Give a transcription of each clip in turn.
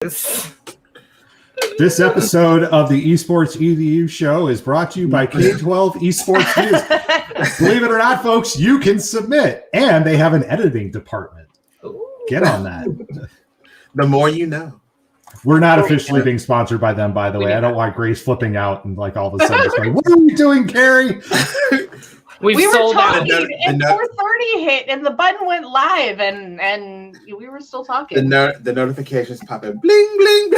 This episode of the Esports EDU show is brought to you by K12 Esports News. Believe it or not, folks, you can submit, and they have an editing department. Get on that. The more you know. We're not officially being sponsored by them, by the way. I don't want Grace flipping out and like all of a sudden just going, "What are we doing, Carrie?" We were talking and 4:30 hit and the button went live and we were still talking. The notifications pop in, bling bling.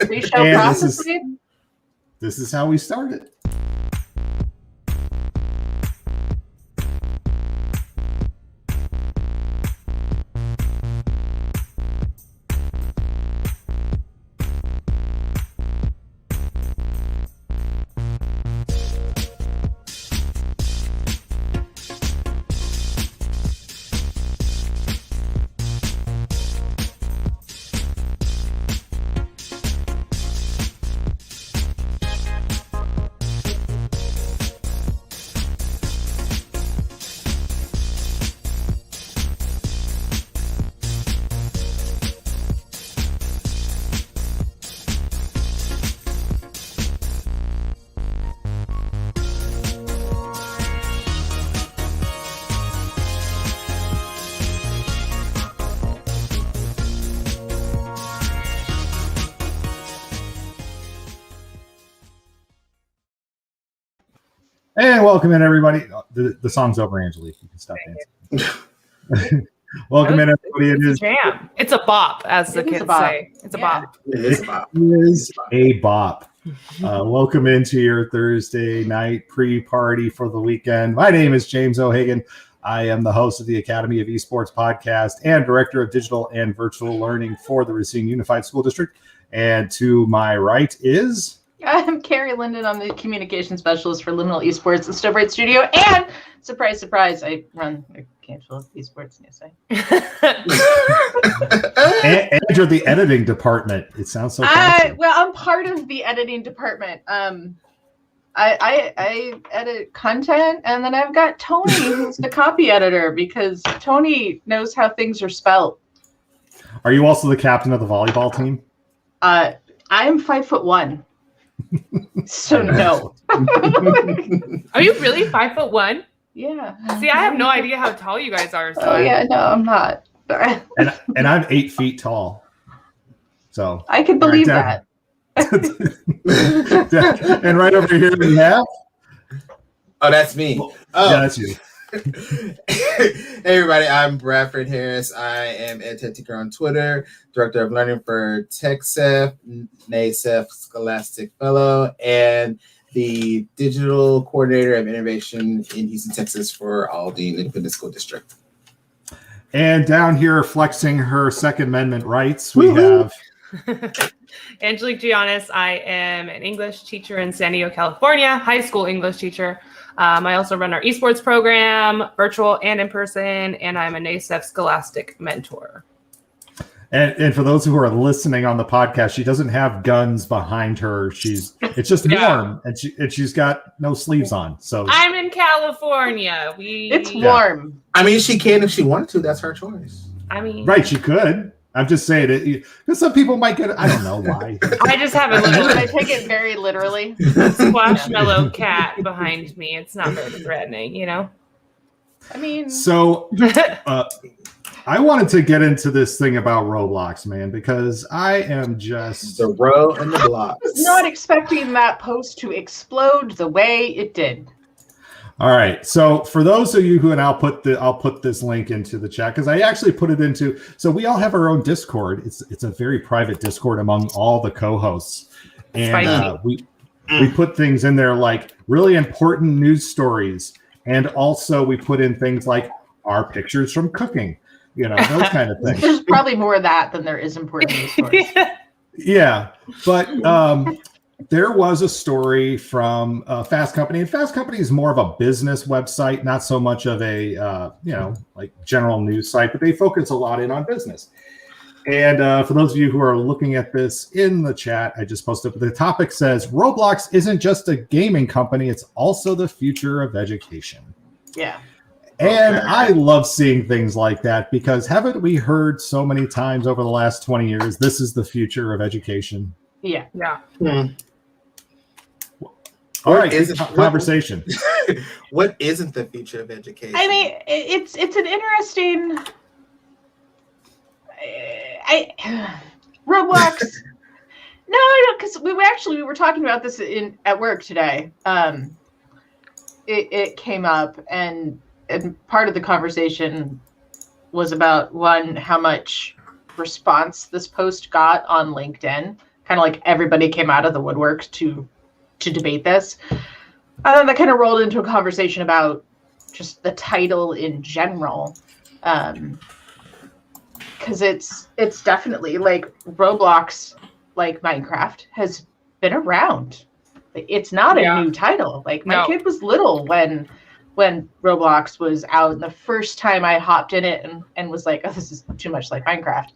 Pre-show And processing. This is how we started. And welcome in, everybody. The song's over, Angelique. You can stop dancing. Welcome in, everybody. It is jam. It's a bop, as the kids say. It's a bop. It is a bop. It is a bop. Welcome into your Thursday night pre-party for the weekend. My name is James O'Hagan. I am the host of the Academy of Esports podcast and director of digital and virtual learning for the Racine Unified School District. And to my right is... I'm Carrie Linden. I'm the communication specialist for Liminal Esports and Stowbright Studio. And surprise, surprise, I run a K12 Esports News site. and you're the editing department. It sounds so fancy. Well, I'm part of the editing department. I edit content, and then I've got Tony, who's the copy editor, because Tony knows how things are spelled. Are you also the captain of the volleyball team? I am 5'1". So no. Are you really 5'1"? Yeah. See, I have no idea how tall you guys are. So Oh yeah, no, I'm not. and I'm 8 feet tall. So I can believe that. And right over here we have. Oh, that's me. Yeah, that's you. Hey everybody, I'm Bradford Harris. I am EdTech Tinker on Twitter, Director of Learning for TechCEF, NACEF Scholastic Fellow, and the Digital Coordinator of Innovation in Houston, Texas for Aldine Independent School District. And down here flexing her Second Amendment rights, we have Angelique Giannis. I am an English teacher in San Diego, California, high school English teacher. I also run our esports program, virtual and in person, and I'm a NACEF Scholastic mentor. And for those who are listening on the podcast, she doesn't have guns behind her. It's just warm, and she's got no sleeves on. So I'm in California. It's warm. I mean, she can if she wanted to. That's her choice. I mean, right? She could. I'm just saying it because some people might get. I don't know why. I just have a little. I take it very literally. Squashmallow cat behind me. It's not very threatening, you know. I mean, so I wanted to get into this thing about Roblox, man, because I am just the row and the blocks. I was not expecting that post to explode the way it did. All right. So for those of you who, and I'll put this link into the chat because I actually put it into. So we all have our own Discord. It's a very private Discord among all the co-hosts, and we put things in there like really important news stories, and also we put in things like our pictures from cooking, you know, those kind of things. There's probably more of that than there is important news stories. Yeah, but there was a story from Fast Company, and Fast Company is more of a business website, not so much of a like general news site, but they focus a lot in on business. And for those of you who are looking at this in the chat, I just posted, the topic says, Roblox isn't just a gaming company, it's also the future of education. Yeah. And Okay. I love seeing things like that because haven't we heard so many times over the last 20 years, this is the future of education? Yeah. Yeah. All right, Is good it- conversation. What isn't the future of education? I mean, it's an interesting. Roblox. No, because we were talking about this at work today. It came up, and part of the conversation was about how much response this post got on LinkedIn. Kind of like everybody came out of the woodwork to debate this. And then that kind of rolled into a conversation about just the title in general. Because it's definitely like Roblox, like Minecraft, has been around. Like, it's not a new title. Like, my kid was little when Roblox was out, and the first time I hopped in it and was like, oh, this is too much like Minecraft.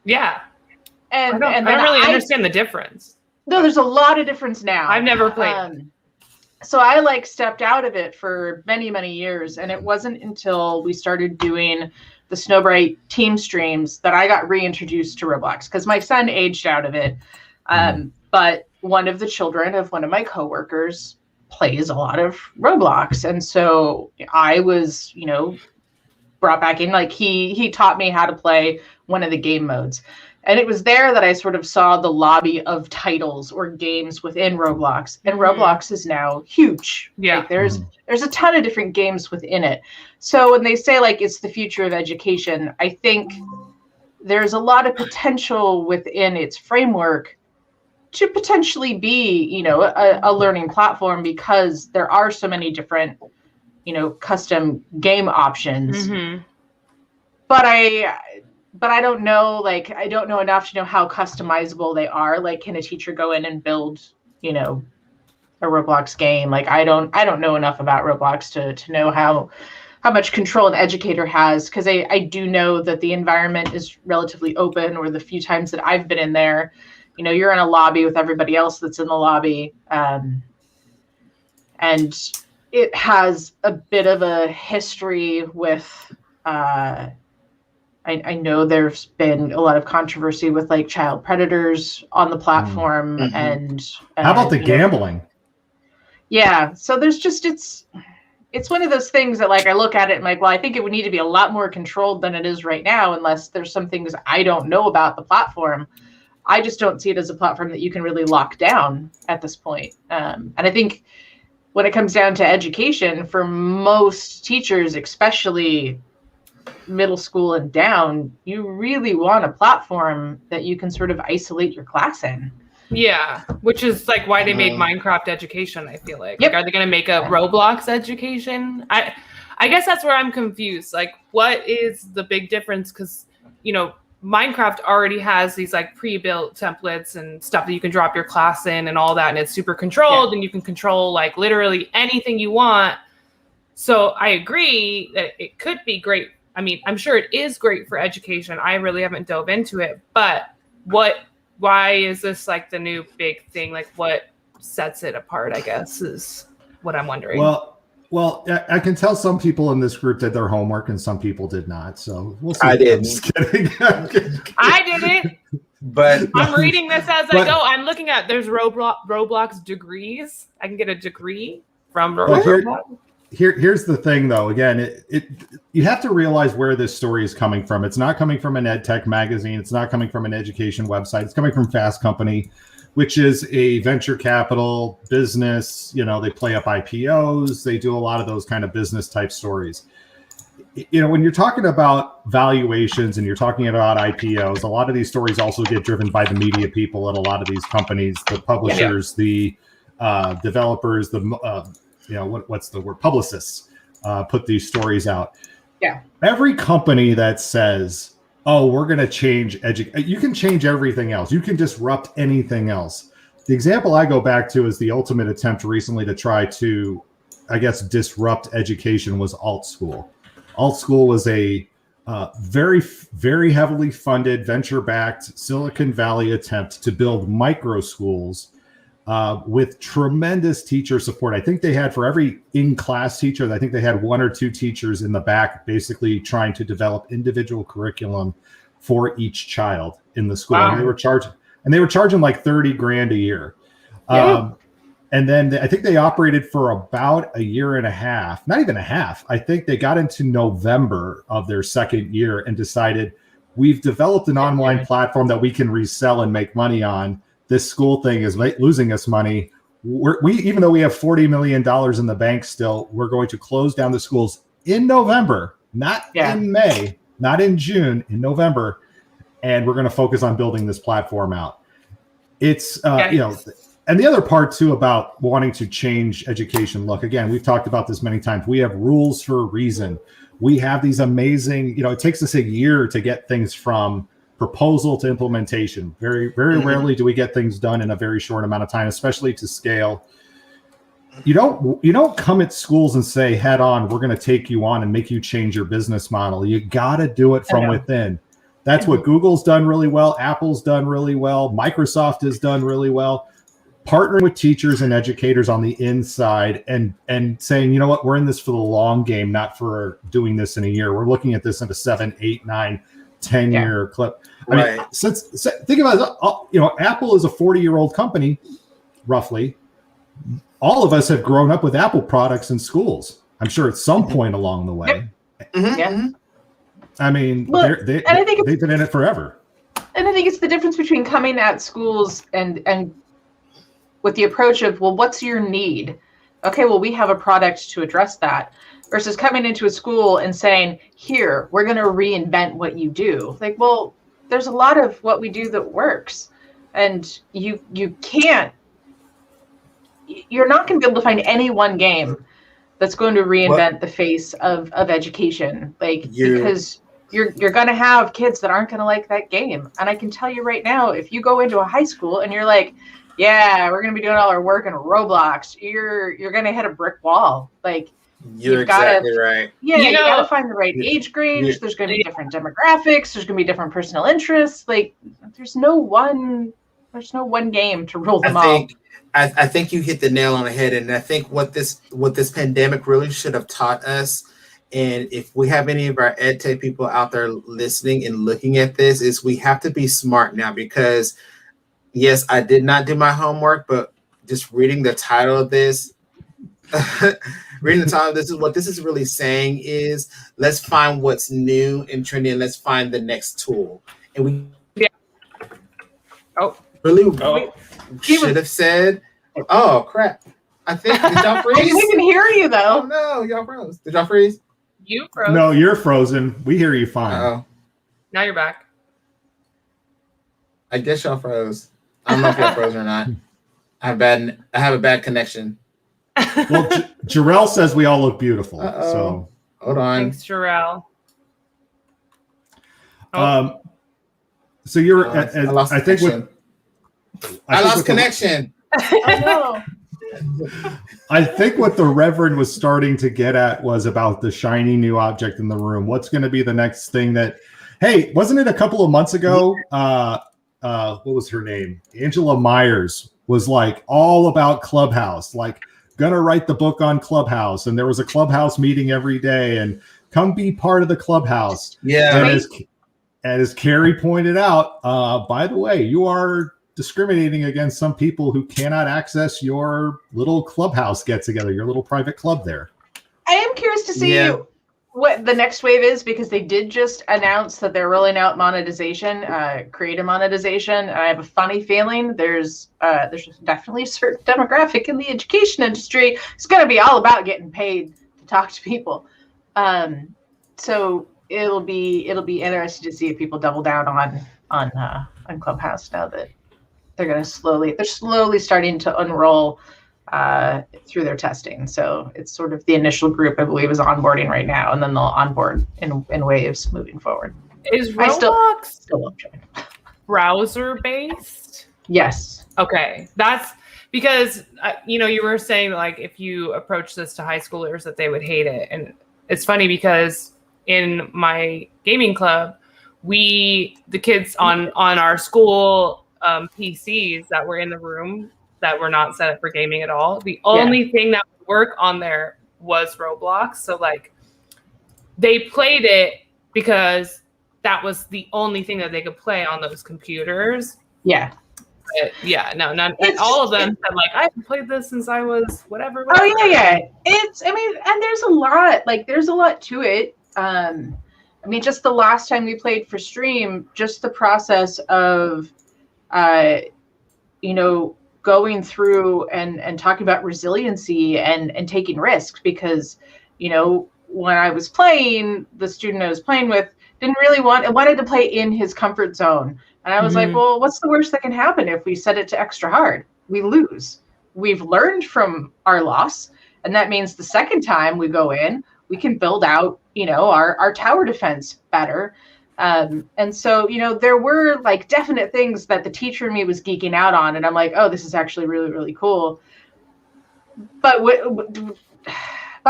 Yeah. And I don't really understand the difference. No, there's a lot of difference now. I've never played. So I stepped out of it for many, many years, and it wasn't until we started doing the Snowbright team streams that I got reintroduced to Roblox, because my son aged out of it. But one of the children of one of my coworkers plays a lot of Roblox, and so I was, brought back in. Like, he taught me how to play one of the game modes. And it was there that I sort of saw the lobby of titles or games within Roblox. And Roblox is now huge. Yeah. Like, there's a ton of different games within it. So when they say, like, it's the future of education, I think there's a lot of potential within its framework to potentially be, a learning platform, because there are so many different, custom game options. But I don't know, like, I don't know enough to know how customizable they are. Like, can a teacher go in and build, a Roblox game? Like, I don't know enough about Roblox to know how much control an educator has, because I do know that the environment is relatively open, or the few times that I've been in there, you're in a lobby with everybody else that's in the lobby. And it has a bit of a history with, I know there's been a lot of controversy with, like, child predators on the platform. And how about the gambling? Yeah. So there's just, it's one of those things that, like, I look at it and, like, well, I think it would need to be a lot more controlled than it is right now, unless there's some things I don't know about the platform. I just don't see it as a platform that you can really lock down at this point. And I think when it comes down to education, for most teachers, especially middle school and down, you really want a platform that you can sort of isolate your class in. Yeah, which is like why they made Minecraft education, I feel like. Like, are they going to make a Roblox education? I guess that's where I'm confused. Like, what is the big difference? Because, Minecraft already has these, like, pre-built templates and stuff that you can drop your class in and all that, and it's super controlled, and you can control, like, literally anything you want. So I agree that it could be great. I mean, I'm sure it is great for education. I really haven't dove into it, but why is this, like, the new big thing? Like, what sets it apart, I guess, is what I'm wondering. Well, I can tell some people in this group did their homework and some people did not. So we'll see. I didn't. I'm just kidding. I didn't. But I'm reading this as I go. I'm looking at, there's Roblox degrees. I can get a degree from Roblox. Here's the thing, though. Again, you have to realize where this story is coming from. It's not coming from an ed tech magazine. It's not coming from an education website. It's coming from Fast Company, which is a venture capital business. They play up IPOs. They do a lot of those kind of business type stories. When you're talking about valuations and you're talking about IPOs, a lot of these stories also get driven by the media people at a lot of these companies, the publishers, the developers, what's the word? Publicists put these stories out. Yeah. Every company that says, oh, we're going to change you can change everything else. You can disrupt anything else. The example I go back to is the ultimate attempt recently to try to, I guess, disrupt education was Alt School. Alt School was a very, very heavily funded, venture-backed Silicon Valley attempt to build micro schools with tremendous teacher support. I think they had, for every in-class teacher, I think they had 1 or 2 teachers in the back basically trying to develop individual curriculum for each child in the school. Wow. And they were charging like 30 grand a year. Yeah. And then I think they operated for about a year and a half, not even a half. I think they got into November of their second year and decided, we've developed an online platform that we can resell and make money on. This school thing is losing us money. We even though we have $40 million in the bank still, we're going to close down the schools in November, not in May, not in June, in November. And we're going to focus on building this platform out. It's, you know, and the other part too about wanting to change education. Look, again, we've talked about this many times. We have rules for a reason. We have these amazing, you know, it takes us a year to get things from proposal to implementation. Very, very rarely do we get things done in a very short amount of time, especially to scale. You don't come at schools and say head on, we're going to take you on and make you change your business model. You got to do it from within. That's what Google's done really well. Apple's done really well. Microsoft has done really well. Partnering with teachers and educators on the inside and saying, you know what, we're in this for the long game, not for doing this in a year. We're looking at this in a 7, 8, 9, 10-year clip. I mean, think about it, you know, Apple is a 40-year-old company, roughly. All of us have grown up with Apple products in schools, I'm sure, at some point along the way. I mean, they've been in it forever. And I think it's the difference between coming at schools and with the approach of, well, what's your need? Okay, well, we have a product to address that, versus coming into a school and saying, here, we're going to reinvent what you do. Like, well, there's a lot of what we do that works, and you're not going to be able to find any one game that's going to reinvent the face of education, because you're going to have kids that aren't going to like that game. And I can tell you right now, if you go into a high school and you're like, yeah, we're going to be doing all our work in Roblox, you're going to hit a brick wall. Like, you're exactly right. Yeah, you got to find the right age range. There's going to be different demographics. There's going to be different personal interests. Like, there's no one game to rule them all. I think you hit the nail on the head, and I think what this pandemic really should have taught us, and if we have any of our ed tech people out there listening and looking at this, is we have to be smart now, because yes, I did not do my homework, but just reading the title of this, is what this is really saying is, let's find what's new and trendy, and let's find the next tool. And we should have said, oh crap. I think, did y'all freeze? We can hear you though. Oh no, y'all froze. Did y'all freeze? You froze. No, you're frozen. We hear you fine. Uh-oh. Now you're back. I guess y'all froze. I don't know if y'all froze or not. I have a bad connection. Well, Jarrell says we all look beautiful. So hold on. Thanks, Jarrell. So you're I lost connection. I lost connection. Oh, no. I think what the Reverend was starting to get at was about the shiny new object in the room. What's going to be the next thing that, hey, wasn't it a couple of months ago? What was her name? Angela Myers was like all about Clubhouse, like gonna write the book on Clubhouse. And there was a Clubhouse meeting every day, and come be part of the Clubhouse. Yeah. And as Carrie pointed out, by the way, you are discriminating against some people who cannot access your little Clubhouse get together, your little private club there. I am curious to see what the next wave is, because they did just announce that they're rolling out monetization, creative monetization. And I have a funny feeling there's definitely a certain demographic in the education industry. It's going to be all about getting paid to talk to people. So it'll be interesting to see if people double down on Clubhouse now that they're slowly starting to unroll through their testing. So it's sort of the initial group, I believe, is onboarding right now, and then they'll onboard in waves moving forward. Is Roblox still love join. Browser based? Yes. Okay, that's because you were saying, like, if you approach this to high schoolers that they would hate it, and it's funny because in my gaming club, the kids on our school PCs that were in the room, that were not set up for gaming at all. The only thing that would work on there was Roblox. So like they played it because that was the only thing that they could play on those computers. Yeah. But yeah, no, not all of them said like, I haven't played this since I was whatever. Oh yeah. And there's a lot to it. Just the last time we played for stream, just the process of, going through and talking about resiliency and taking risks, because, when I was playing, the student I was playing with didn't really wanted to play in his comfort zone. And I was like, well, what's the worst that can happen if we set it to extra hard? We lose. We've learned from our loss. And that means the second time we go in, we can build out, our tower defense better. And so, there were like definite things that the teacher in me was geeking out on. And I'm like, oh, this is actually really, really cool. But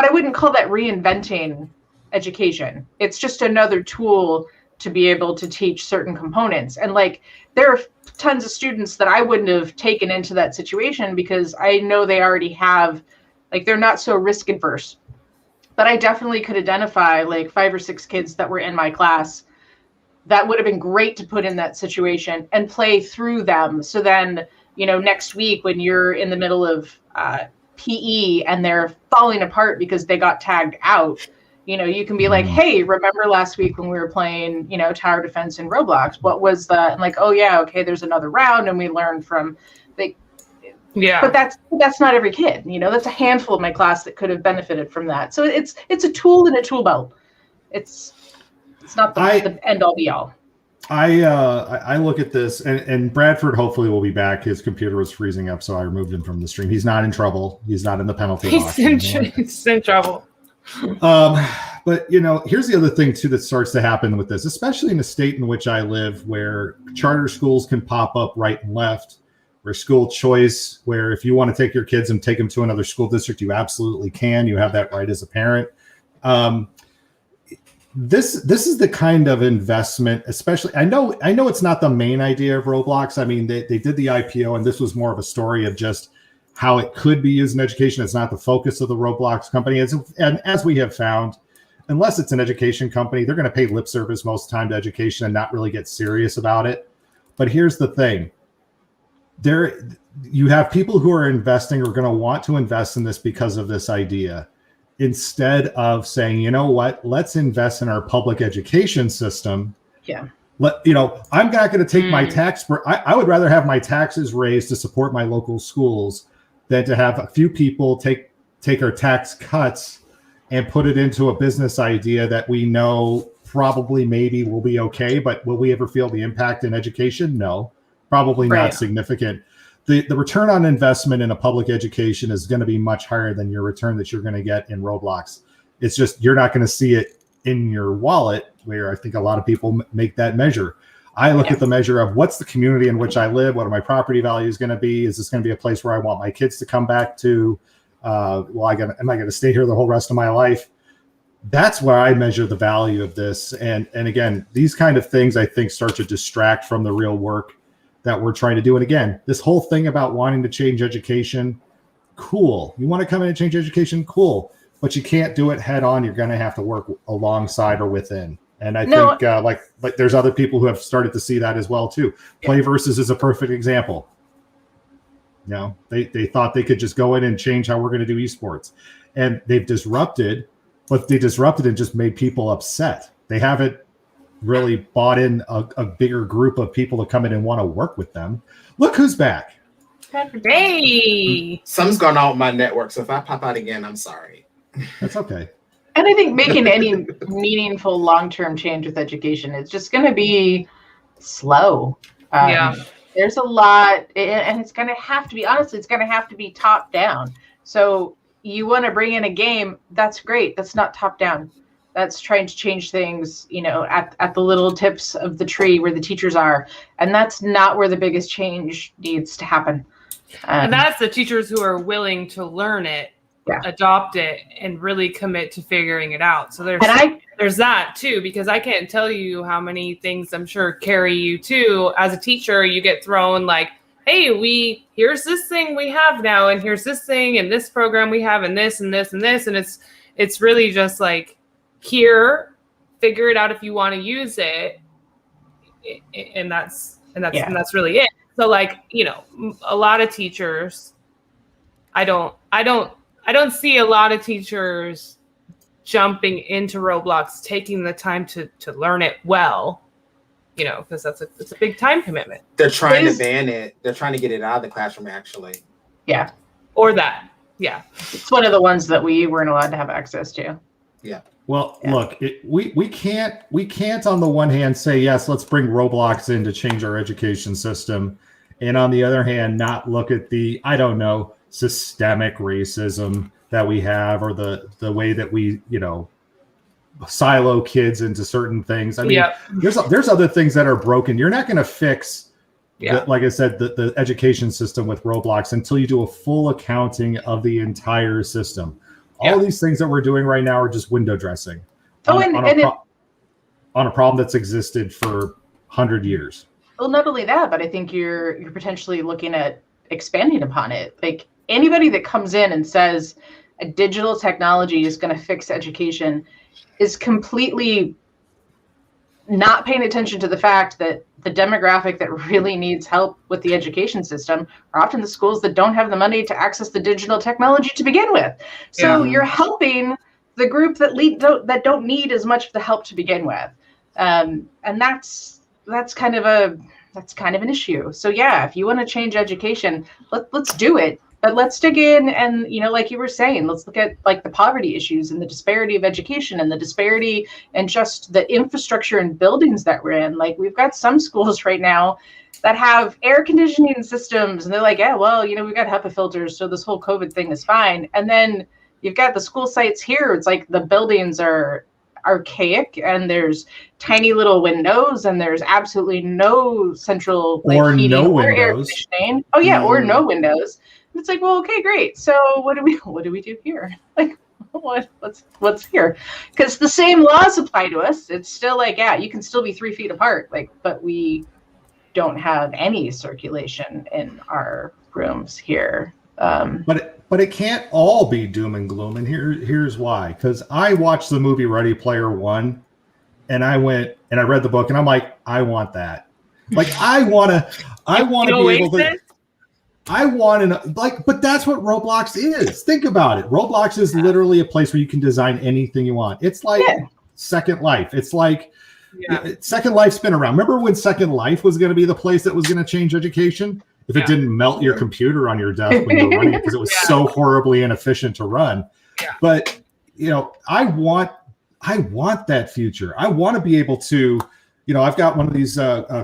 I wouldn't call that reinventing education. It's just another tool to be able to teach certain components. And like, there are tons of students that I wouldn't have taken into that situation because I know they already have, like, they're not so risk adverse. But I definitely could identify like 5 or 6 kids that were in my class that would have been great to put in that situation and play through them. So then, next week when you're in the middle of PE and they're falling apart because they got tagged out, you can be like, hey, remember last week when we were playing, tower defense in Roblox? What was that? And like, oh yeah, okay, there's another round, and we learned from But that's not every kid. That's a handful of my class that could have benefited from that. So it's a tool in a tool belt. It's not the end all be all. I look at this, and Bradford hopefully will be back. His computer was freezing up, so I removed him from the stream. He's not in trouble. He's not in the penalty box. He's in trouble. But here's the other thing too that starts to happen with this, especially in the state in which I live, where charter schools can pop up right and left, where school choice, where if you want to take your kids and take them to another school district, you absolutely can. You have that right as a parent. This is the kind of investment, especially, I know it's not the main idea of Roblox. I mean, they did the IPO, and this was more of a story of just how it could be used in education. It's not the focus of the Roblox company. And as we have found, unless it's an education company, they're going to pay lip service most of the time to education and not really get serious about it. But here's the thing. You have people who are investing or going to want to invest in this because of this idea, instead of saying, you know what, let's invest in our public education system. Yeah. I'm not going to take my tax. I would rather have my taxes raised to support my local schools than to have a few people take our tax cuts and put it into a business idea that we know probably maybe will be okay, but will we ever feel the impact in education? No, probably not significant. The return on investment in a public education is going to be much higher than your return that you're going to get in Roblox. It's just you're not going to see it in your wallet, where I think a lot of people make that measure. I look at the measure of what's the community in which I live, what are my property values going to be? Is this going to be a place where I want my kids to come back to? Am I going to stay here the whole rest of my life? That's where I measure the value of this. And again, these kind of things I think start to distract from the real work that we're trying to do. And again, this whole thing about wanting to change education, cool. You want to come in and change education, cool. But you can't do it head on. You're going to have to work alongside or within. And I think like there's other people who have started to see that as well too. Playversus is a perfect example. They thought they could just go in and change how we're going to do esports, and they've disrupted, but they disrupted and just made people upset. They haven't really bought in a bigger group of people to come in and want to work with them. Look who's back. Hey, Something's going on with my network, so if I pop out again, I'm sorry. That's okay. And I think making any meaningful long-term change with education is just going to be slow. There's a lot, and it's going to have to be, honestly, it's going to have to be top down. So you want to bring in a game, that's great. That's not top down. That's trying to change things, at the little tips of the tree where the teachers are. And that's not where the biggest change needs to happen. And that's the teachers who are willing to learn it, adopt it, and really commit to figuring it out. So there's that too, because I can't tell you how many things I'm sure carry you too. As a teacher, you get thrown like hey, here's this thing we have now, and here's this thing, and this program we have, and this, and this, and this, and it's really just like, here, figure it out if you want to use it, and that's really it. So like, a lot of teachers, I don't see a lot of teachers jumping into Roblox, taking the time to learn it well, because it's a big time commitment. They're trying to ban it. They're trying to get it out of the classroom, actually. Yeah. Or that. Yeah. It's one of the ones that we weren't allowed to have access to. Yeah. Well, look, we can't on the one hand say, yes, let's bring Roblox in to change our education system. And on the other hand, not look at the, I don't know, systemic racism that we have, or the way that we, silo kids into certain things. I mean, there's other things that are broken. You're not going to fix, like I said, the education system with Roblox until you do a full accounting of the entire system. All of these things that we're doing right now are just window dressing on a problem that's existed for 100 years. Well, not only that, but I think you're potentially looking at expanding upon it. Like, anybody that comes in and says a digital technology is going to fix education is completely not paying attention to the fact that the demographic that really needs help with the education system are often the schools that don't have the money to access the digital technology to begin with. So you're helping the group that don't need as much of the help to begin with, and that's kind of an issue. So yeah, if you want to change education, let's do it. But let's dig in and, like you were saying, let's look at like the poverty issues and the disparity of education and the disparity and just the infrastructure and buildings that we're in. Like, we've got some schools right now that have air conditioning systems, and they're like, yeah, well, we've got HEPA filters, so this whole COVID thing is fine. And then you've got the school sites here. It's like the buildings are archaic, and there's tiny little windows, and there's absolutely no central heating or air conditioning. Oh yeah, or no windows. It's like, well, okay, great. So what do we do here? Like, what's here? Because the same laws apply to us. It's still like, yeah, you can still be 3 feet apart, but we don't have any circulation in our rooms here. But it can't all be doom and gloom, and here's why. Because I watched the movie Ready Player One, and I went and I read the book, and I'm like, I want that. Like, I want to be able to. I want to but that's what Roblox is. Think about it. Roblox is literally a place where you can design anything you want. It's like Second Life. It's like Second Life's been around. Remember when Second Life was going to be the place that was going to change education? If it didn't melt your computer on your desk when you were running it because it was so horribly inefficient to run. Yeah. But I want that future. I want to be able to, I've got one of these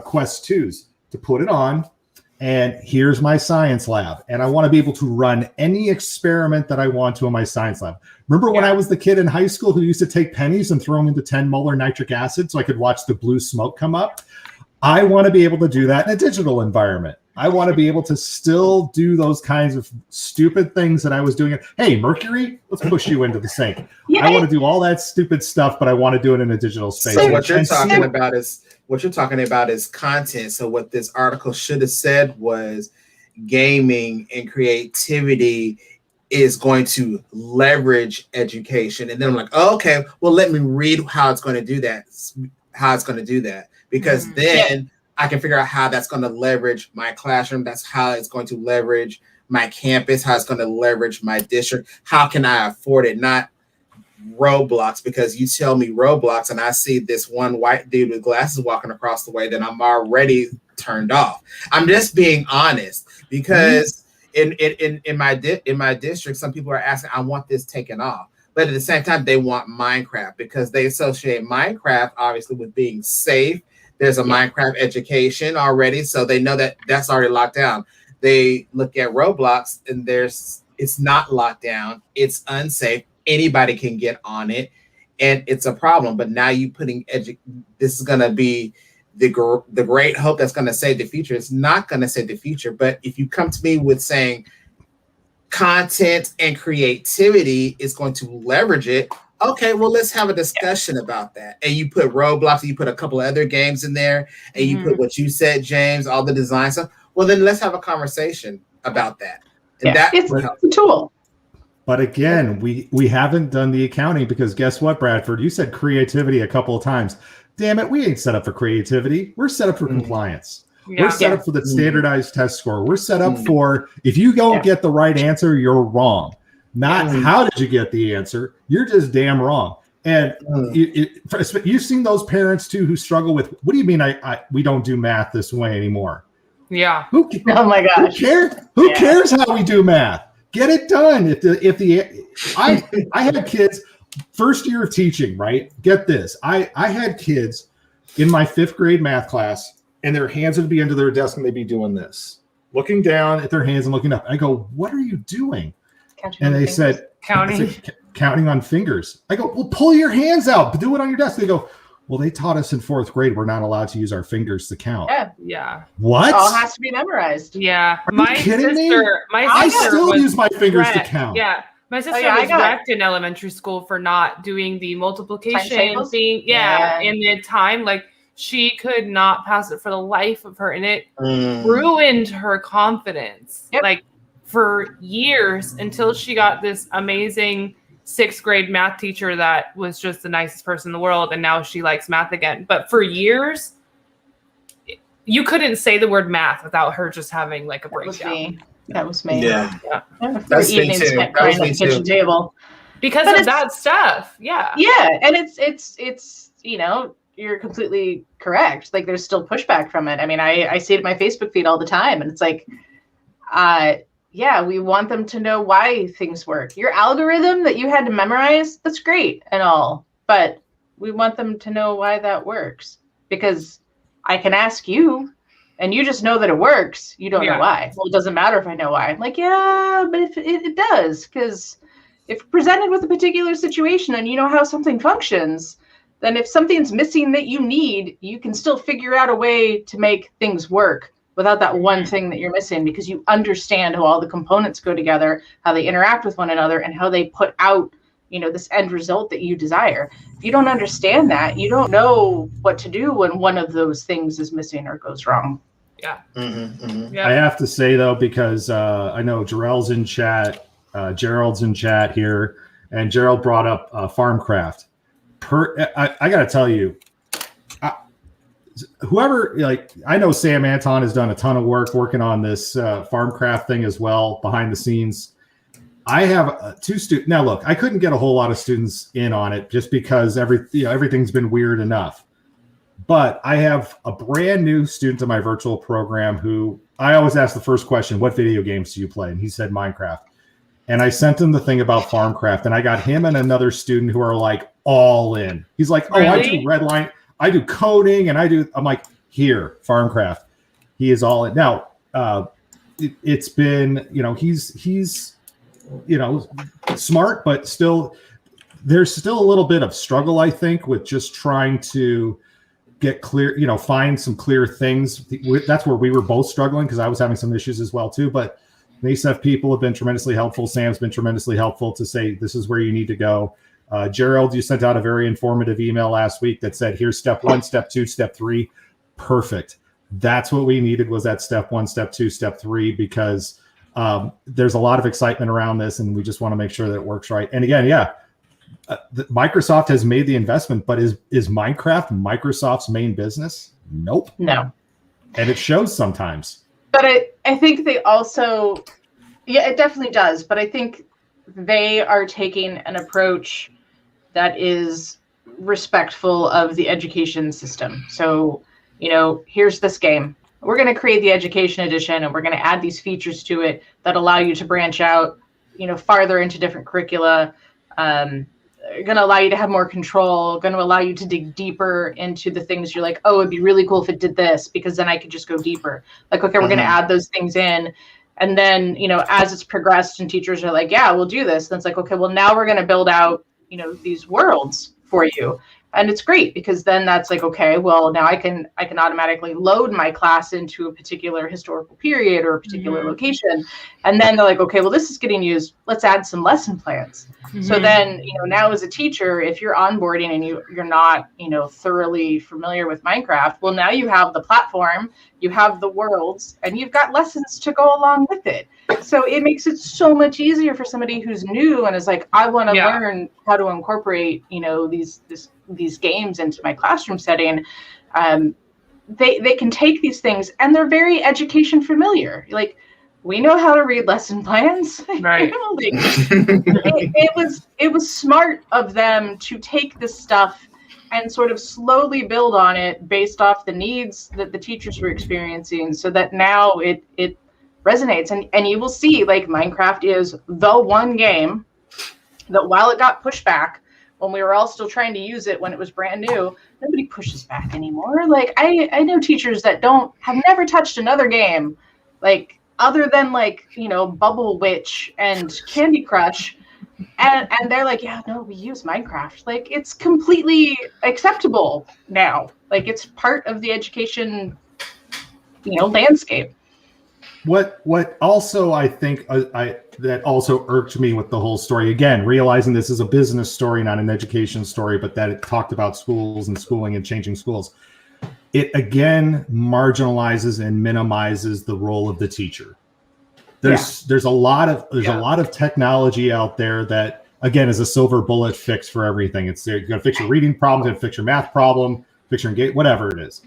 Quest 2s to put it on. And here's my science lab. And I want to be able to run any experiment that I want to in my science lab. Remember when I was the kid in high school who used to take pennies and throw them into 10 molar nitric acid so I could watch the blue smoke come up? I want to be able to do that in a digital environment. I want to be able to still do those kinds of stupid things that I was doing. Hey, Mercury, let's push you into the sink. I want to do all that stupid stuff, but I want to do it in a digital space. So what you're talking about is content. So what this article should have said was gaming and creativity is going to leverage education. And then I'm like, oh, okay, well, let me read how it's going to do that. Because then I can figure out how that's going to leverage my classroom. That's how it's going to leverage my campus, how it's going to leverage my district. How can I afford it? Not Roblox, because you tell me Roblox and I see this one white dude with glasses walking across the way, then I'm already turned off. I'm just being honest, because in my district, some people are asking, I want this taken off. But at the same time, they want Minecraft because they associate Minecraft obviously with being safe. There's a Minecraft education already, so they know that that's already locked down. They look at Roblox and it's not locked down. It's unsafe. Anybody can get on it, and it's a problem. But now you putting this is going to be the great hope that's going to save the future. It's not going to save the future. But if you come to me with saying content and creativity is going to leverage it, okay, well, let's have a discussion about that. And you put Roblox, you put a couple of other games in there, and you put what you said, James, all the design stuff. well, then let's have a conversation about that. And it's a tool. But again, we haven't done the accounting because guess what, Bradford? You said creativity a couple of times. Damn it, we ain't set up for creativity. We're set up for compliance. Yeah. We're set up for the standardized test score. We're set up for if you don't get the right answer, you're wrong. Not how did you get the answer? You're just damn wrong. And you've seen those parents too who struggle with, what do you mean we don't do math this way anymore? Yeah. Oh my gosh. Who cares how we do math? Get it done. I had kids first year of teaching, right? Get this. I had kids in my 5th grade math class and their hands would be under their desk and they'd be doing this, looking down at their hands and looking up. I go, what are you doing? And they said, counting on fingers. I go, well, pull your hands out, but do it on your desk. They go, well, they taught us in 4th grade we're not allowed to use our fingers to count. Yeah. What? It all has to be memorized. Yeah. Are you kidding me? I still use my fingers to count. Yeah. My sister was wrecked in elementary school for not doing the multiplication thing. Yeah. In the time, like she could not pass it for the life of her. And it ruined her confidence. Yep. Like for years until she got this amazing 6th grade math teacher that was just the nicest person in the world. And now she likes math again. But for years, you couldn't say the word math without her just having like a breakdown. That was me. Yeah. That's me too. Spent crying at the kitchen table. Because of that stuff. Yeah. Yeah. And it's you're completely correct. Like there's still pushback from it. I mean, I see it in my Facebook feed all the time. And it's like, we want them to know why things work. Your algorithm that you had to memorize, that's great and all, but we want them to know why that works. Because I can ask you, and you just know that it works. You don't know why. Well, it doesn't matter if I know why. I'm like, yeah, but if it does, because if presented with a particular situation and you know how something functions, then if something's missing that you need, you can still figure out a way to make things work without that one thing that you're missing, because you understand how all the components go together, how they interact with one another, and how they put out, this end result that you desire. If you don't understand that, you don't know what to do when one of those things is missing or goes wrong. Yeah. I have to say, though, because I know Jarrell's in chat, Gerald's in chat here, and Gerald brought up Farmcraft. I got to tell you, whoever, I know Sam Anton has done a ton of work working on this Farmcraft thing as well behind the scenes. I have 2 students. Now, look, I couldn't get a whole lot of students in on it just because everything's been weird enough. But I have a brand new student in my virtual program who I always ask the first question, what video games do you play? And he said Minecraft. And I sent him the thing about Farmcraft, and I got him and another student who are like all in. He's like, oh, I do Redline. I do coding, and I'm like, here, Farmcraft. He is all in. Now, it's been, he's smart, but still, there's still a little bit of struggle, I think, with just trying to get clear, find some clear things. That's where we were both struggling because I was having some issues as well, too. But NASEF people have been tremendously helpful. Sam's been tremendously helpful to say, this is where you need to go. Gerald, you sent out a very informative email last week that said, here's step 1, step 2, step 3. Perfect. That's what we needed, was that step 1, step 2, step 3, because there's a lot of excitement around this, and we just want to make sure that it works right. And again, Microsoft has made the investment, but is Minecraft Microsoft's main business? Nope. No. And it shows sometimes. But I think they also, it definitely does. But I think they are taking an approach that is respectful of the education system. So, here's this game. We're going to create the education edition, and we're going to add these features to it that allow you to branch out, farther into different curricula, going to allow you to have more control, going to allow you to dig deeper into the things you're like, oh, it'd be really cool if it did this, because then I could just go deeper. Like, okay, we're going to add those things in. And then, as it's progressed and teachers are like, yeah, we'll do this. Then it's like, okay, well, now we're going to build out, these worlds for you. And it's great because then that's like, okay, well, now I can automatically load my class into a particular historical period or a particular location. And then they're like, okay, well, this is getting used. Let's add some lesson plans. So then, now as a teacher, if you're onboarding and you're not, thoroughly familiar with Minecraft, well, now you have the platform, you have the worlds, and you've got lessons to go along with it. So it makes it so much easier for somebody who's new and is like, I want to learn how to incorporate, these games into my classroom setting. They can take these things and they're very education familiar. Like, we know how to read lesson plans. Right. It was smart of them to take this stuff and sort of slowly build on it based off the needs that the teachers were experiencing, so that now it resonates. And you will see, like, Minecraft is the one game that, while it got pushed back when we were all still trying to use it when it was brand new, nobody pushes back anymore. Like, I know teachers that have never touched another game, like, other than, like, Bubble Witch and Candy Crush. And they're like, yeah, no, we use Minecraft. Like, it's completely acceptable now. Like, it's part of the education, landscape. What also, I think, that also irked me with the whole story, again, realizing this is a business story, not an education story, but that it talked about schools and schooling and changing schools. It again marginalizes and minimizes the role of the teacher. There's a lot of technology out there that, again, is a silver bullet fix for everything. It's there. You're going to fix your reading problem, you're going to fix your math problem, fix your engagement, whatever it is.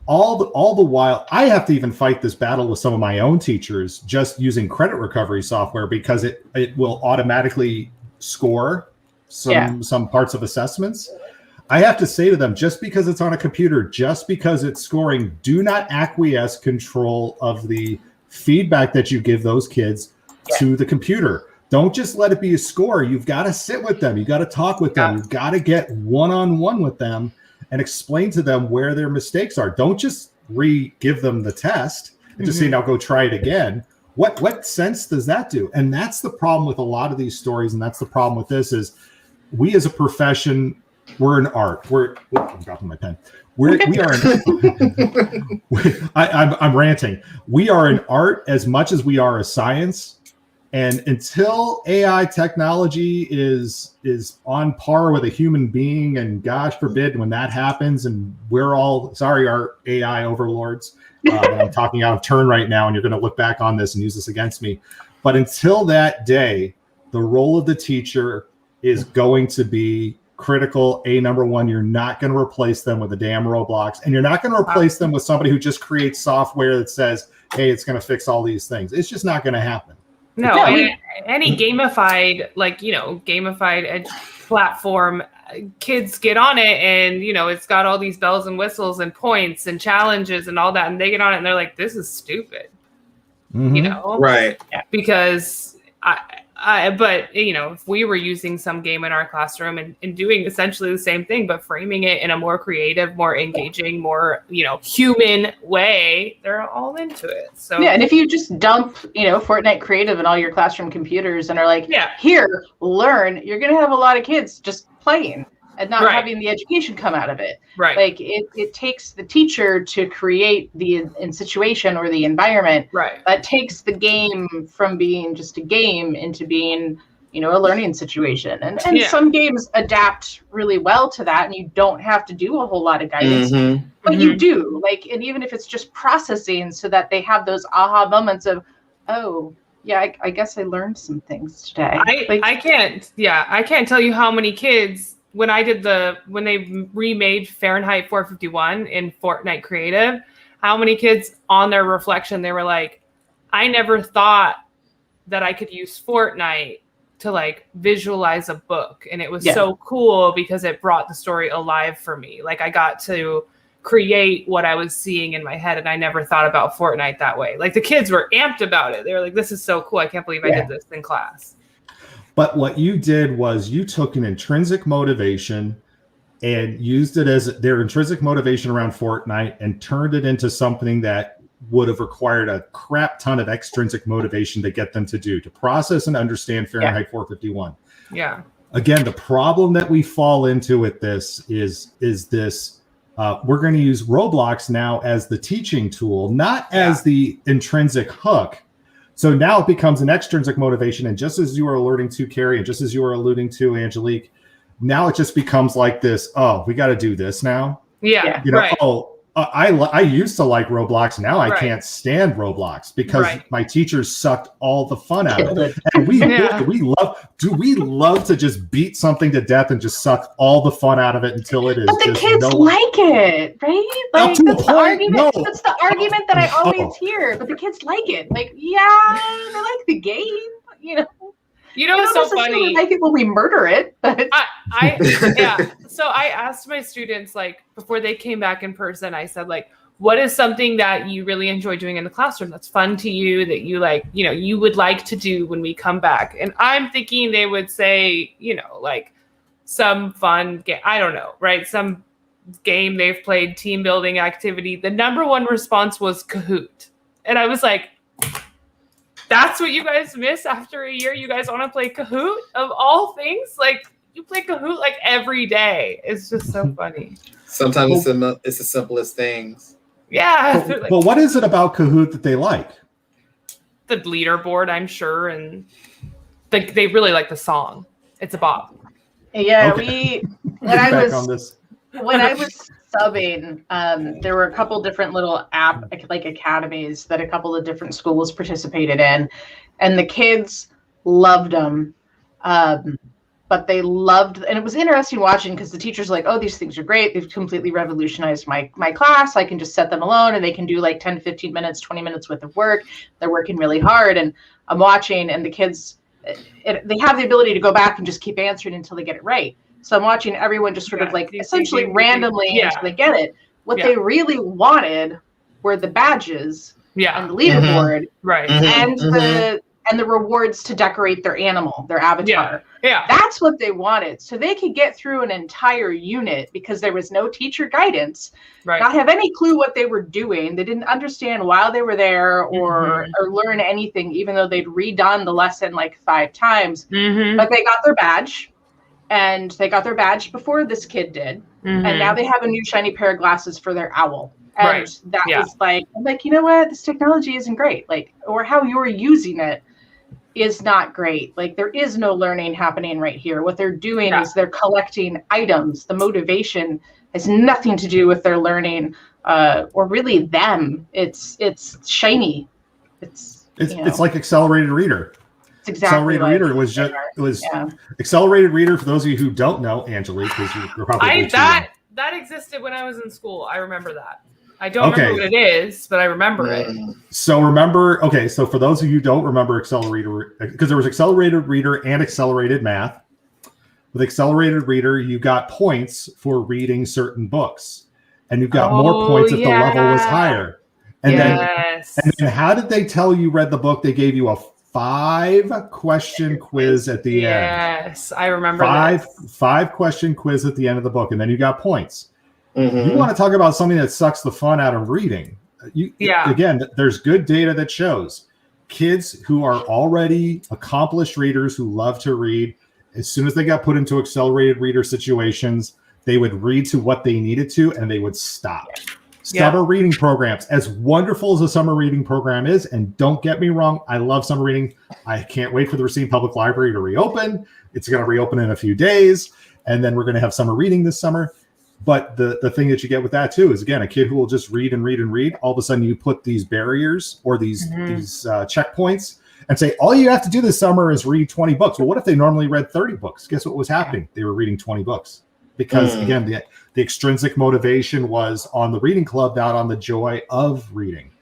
All the while, I have to even fight this battle with some of my own teachers just using credit recovery software, because it will automatically score some parts of assessments. I have to say to them, just because it's on a computer, just because it's scoring, do not acquiesce control of the feedback that you give those kids to the computer. Don't just let it be a score. You've got to sit with them. You've got to talk with them. You've got to get one-on-one with them and explain to them where their mistakes are. Don't just give them the test and just say, now go try it again. What sense does that do? And that's the problem with a lot of these stories. And that's the problem with this is we as a profession, we're an art. I'm dropping my pen. I'm ranting. We are an art as much as we are a science. And until AI technology is on par with a human being, and gosh forbid when that happens, and we're all sorry, our AI overlords, I'm talking out of turn right now, and you're going to look back on this and use this against me. But until that day, the role of the teacher is going to be critical. Number one, you're not going to replace them with a damn Roblox, and you're not going to replace them with somebody who just creates software that says, hey, it's going to fix all these things. It's just not going to happen. No, any gamified, gamified edge platform, kids get on it and, it's got all these bells and whistles and points and challenges and all that. And they get on it and they're like, this is stupid, Right. Because but if we were using some game in our classroom and doing essentially the same thing, but framing it in a more creative, more engaging, more, human way, they're all into it. So yeah. And if you just dump, Fortnite creative in all your classroom computers and are like, here, learn, you're going to have a lot of kids just playing and not having the education come out of it. Right. Like it takes the teacher to create the situation or the environment. Right. That takes the game from being just a game into being, a learning situation. And some games adapt really well to that, and you don't have to do a whole lot of guidance, but you do. Like, and even if it's just processing so that they have those aha moments of, oh, yeah, I guess I learned some things today. I can't tell you how many kids, when they remade Fahrenheit 451 in Fortnite Creative, how many kids on their reflection, they were like, I never thought that I could use Fortnite to visualize a book. And it was so cool because it brought the story alive for me. Like, I got to create what I was seeing in my head, and I never thought about Fortnite that way. Like, the kids were amped about it. They were like, this is so cool. I can't believe I did this in class. But what you did was you took an intrinsic motivation and used it as their intrinsic motivation around Fortnite and turned it into something that would have required a crap ton of extrinsic motivation to get them to process and understand Fahrenheit 451. Yeah. Again, the problem that we fall into with this is this. We're going to use Roblox now as the teaching tool, not as the intrinsic hook. So now it becomes an extrinsic motivation. And just as you are alluding to, Carrie, and just as you are alluding to, Angelique, now it just becomes like this. Oh, we got to do this now. Yeah. You know, right. I used to like Roblox. Now I can't stand Roblox because my teachers sucked all the fun out of it. And we love to just beat something to death and just suck all the fun out of it until it is. But the kids like it, right? Like that's the argument. That's the argument that I always hear. But the kids like it. Like, yeah, they like the game. You know. You know, it's so funny. Like it when we murder it, but So I asked my students, like, before they came back in person, I said, like, what is something that you really enjoy doing in the classroom that's fun to you, that you like, you know, you would like to do when we come back? And I'm thinking they would say, you know, like some fun game. I don't know, right? Some game they've played, team building activity. The number one response was Kahoot. And I was like, that's what you guys miss after a year? You guys want to play Kahoot of all things? Like, you play Kahoot like every day. It's just so funny. Sometimes it's the simplest things. Yeah. But what is it about Kahoot that they like? The leaderboard, I'm sure. And they really like the song. It's a bop. Yeah, okay. when I was subbing, there were a couple different little academies that a couple of different schools participated in, and the kids loved them. But they loved, and it was interesting watching because the teachers were like, oh, these things are great. They've completely revolutionized my class. I can just set them alone and they can do like 10, 15 minutes, 20 minutes worth of work. They're working really hard. And I'm watching, and the kids, they have the ability to go back and just keep answering until they get it right. So I'm watching everyone just sort of like essentially randomly until they get it. What they really wanted were the badges and the leaderboard and the rewards to decorate their animal, their avatar. Yeah. That's what they wanted. So they could get through an entire unit because there was no teacher guidance, not have any clue what they were doing. They didn't understand why they were there or learn anything, even though they'd redone the lesson like 5 times. But they got their badge. And they got their badge before this kid did. And now they have a new shiny pair of glasses for their owl. And that was like, I'm like, you know what? This technology isn't great. Like, or how you're using it is not great. Like, there is no learning happening right here. What they're doing is they're collecting items. The motivation has nothing to do with their learning or really them. It's shiny. It's like accelerated reader. Exactly. Accelerated Reader Accelerated Reader, for those of you who don't know, Angelique, because you're probably that existed when I was in school. I remember that. I don't remember what it is, but I remember it. So so for those of you who don't remember Accelerated, because there was Accelerated Reader and Accelerated Math. With Accelerated Reader, you got points for reading certain books, and you got more points if the level was higher. And then how did they tell you read the book? They gave you a 5-question quiz at the end. Yes, I remember that. 5-question quiz at the end of the book, and then you got points. You want to talk about something that sucks the fun out of reading. Again, there's good data that shows kids who are already accomplished readers who love to read, as soon as they got put into accelerated reader situations, they would read to what they needed to, and they would stop. Summer reading programs, as wonderful as a summer reading program is, and don't get me wrong, I love summer reading. I can't wait for the Racine Public Library to reopen. It's going to reopen in a few days, and then we're going to have summer reading this summer. But the thing that you get with that too is, again, a kid who will just read and read and read. All of a sudden, you put these barriers or these checkpoints and say, all you have to do this summer is read 20 books. Well, what if they normally read 30 books? Guess what was happening? They were reading 20 books. Because again, the extrinsic motivation was on the reading club, not on the joy of reading.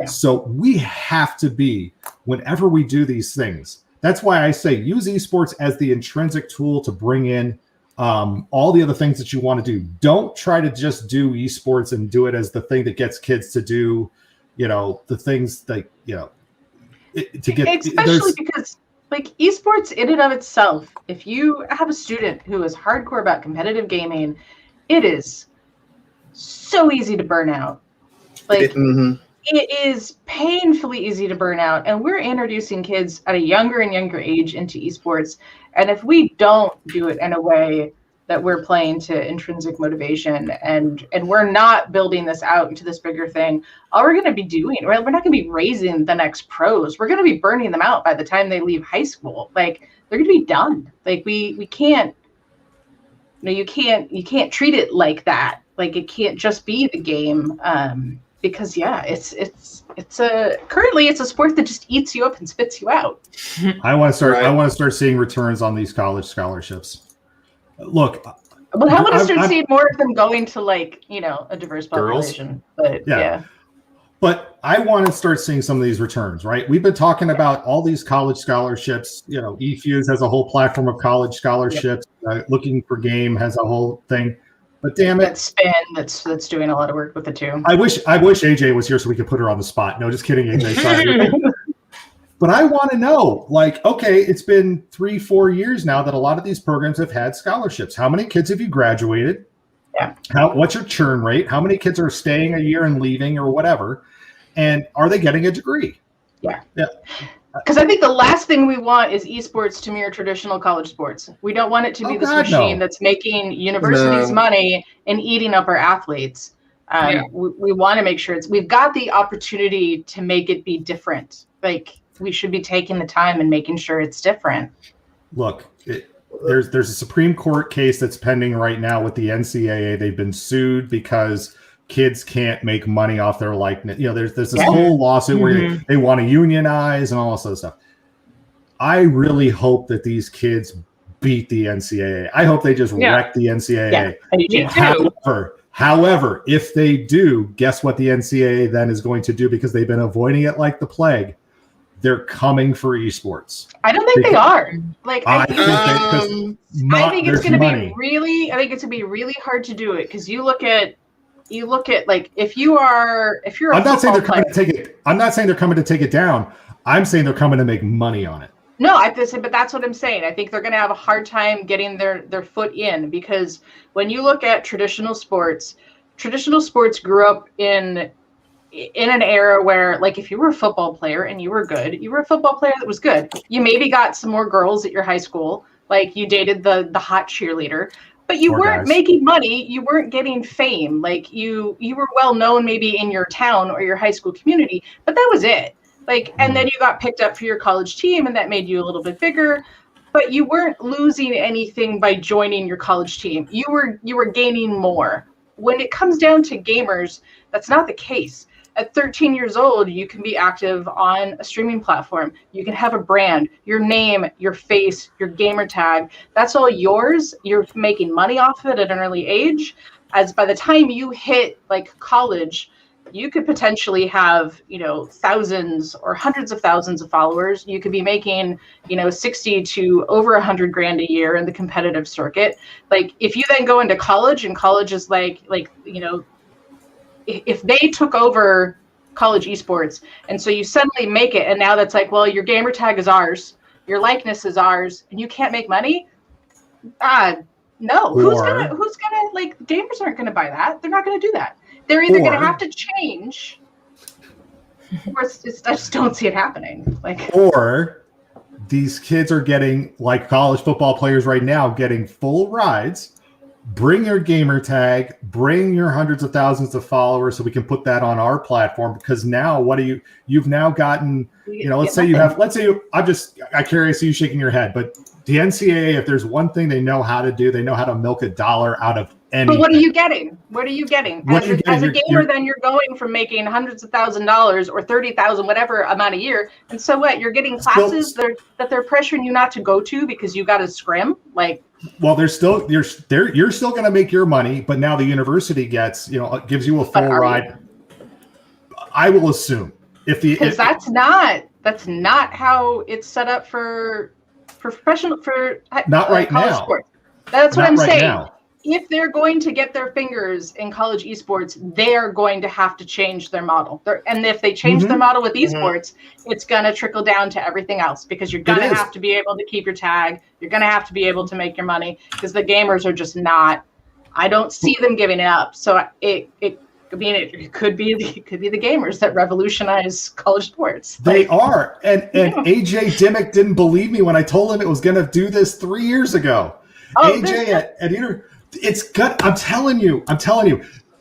So we have to be, whenever we do these things, that's why I say use esports as the intrinsic tool to bring in all the other things that you want to do. Don't try to just do esports and do it as the thing that gets kids to do, the things that, to get. Especially because like esports in and of itself, if you have a student who is hardcore about competitive gaming, it is so easy to burn out. Like it is painfully easy to burn out, and we're introducing kids at a younger and younger age into esports. And if we don't do it in a way that we're playing to intrinsic motivation, and we're not building this out into this bigger thing, all we're going to be doing, we're not going to be raising the next pros. We're going to be burning them out by the time they leave high school. Like, they're going to be done. Like, we can't, you can't treat it like that. Like, it can't just be the game. Because currently it's a sport that just eats you up and spits you out. I want to start seeing returns on these college scholarships. Look, but I want to start seeing more of them going to, like, a diverse population. But yeah. But I want to start seeing some of these returns, right? We've been talking about all these college scholarships. eFuse has a whole platform of college scholarships. Looking for Game has a whole thing. But damn it, that Spin that's doing a lot of work with it too. I wish AJ was here so we could put her on the spot. No, just kidding, AJ. Sorry. But I want to know, like, okay, it's been 3-4 years now that a lot of these programs have had scholarships. How many kids have you graduated? Yeah. What's your churn rate? How many kids are staying a year and leaving or whatever? And are they getting a degree? Yeah. Because I think the last thing we want is esports to mirror traditional college sports. We don't want it to be machine that's making universities money and eating up our athletes. We want to make sure we've got the opportunity to make it be different. Like, we should be taking the time and making sure it's different. Look, there's a Supreme Court case that's pending right now with the NCAA. They've been sued because kids can't make money off their likeness. There's this whole lawsuit where they want to unionize and all this other stuff. I really hope that these kids beat the NCAA. I hope they just wreck the NCAA. Yeah, However, if they do, guess what the NCAA then is going to do, because they've been avoiding it like the plague? They're coming for esports. I don't think they are. Like, I think it's going to be really hard to do it, because you look at like, if you're a I'm not saying they're coming to take it. I'm not saying they're coming to take it down. I'm saying they're coming to make money on it. No, but that's what I'm saying. I think they're going to have a hard time getting their foot in, because when you look at traditional sports grew up in an era where, like, if you were a football player and you were good, you were a football player that was good. You maybe got some more girls at your high school, like you dated the hot cheerleader, but you weren't making money. You weren't getting fame. Like, you were well known maybe in your town or your high school community, but that was it. Like, and then you got picked up for your college team, and that made you a little bit bigger, but you weren't losing anything by joining your college team. You were gaining more. When it comes down to gamers, that's not the case. At 13 years old, you can be active on a streaming platform. You can have a brand, your name, your face, your gamer tag. That's all yours. You're making money off of it at an early age. As by the time you hit, like, college, you could potentially have, thousands or hundreds of thousands of followers. You could be making, 60 to over 100 grand a year in the competitive circuit. Like, if you then go into college, and college is if they took over college esports, and so you suddenly make it, and now that's like, well, your gamer tag is ours, your likeness is ours, and you can't make money. No. Who's gonna like, gamers aren't gonna buy that. They're not gonna do that. They're either gonna have to change, or I just don't see it happening. Like, or these kids are getting, like college football players right now, getting full rides. Bring your gamer tag, bring your hundreds of thousands of followers, so we can put that on our platform. Because now, you've now gotten, I'm curious, you shaking your head, but the NCAA, if there's one thing they know how to do, they know how to milk a dollar out of anything. But what are you getting? As a gamer, then you're going from making hundreds of $1,000s or 30,000, whatever amount a year. And so what? You're getting classes that they're pressuring you not to go to because you got to scrim. Like, well, you're still going to make your money, but now the university gives you a full ride. I will assume because that's not how it's set up for professional, for not right college now. Sports. That's what I'm saying. Now. If they're going to get their fingers in college esports, they are going to have to change their model. And if they change their model with esports, it's going to trickle down to everything else, because you're going to have to be able to keep your tag. You're going to have to be able to make your money, because the gamers are just not. I don't see them giving it up. So it I mean, it could be the gamers that revolutionize college sports. They are. And AJ Dimmick didn't believe me when I told him it was going to do this 3 years ago. AJ at it's good. I'm telling you,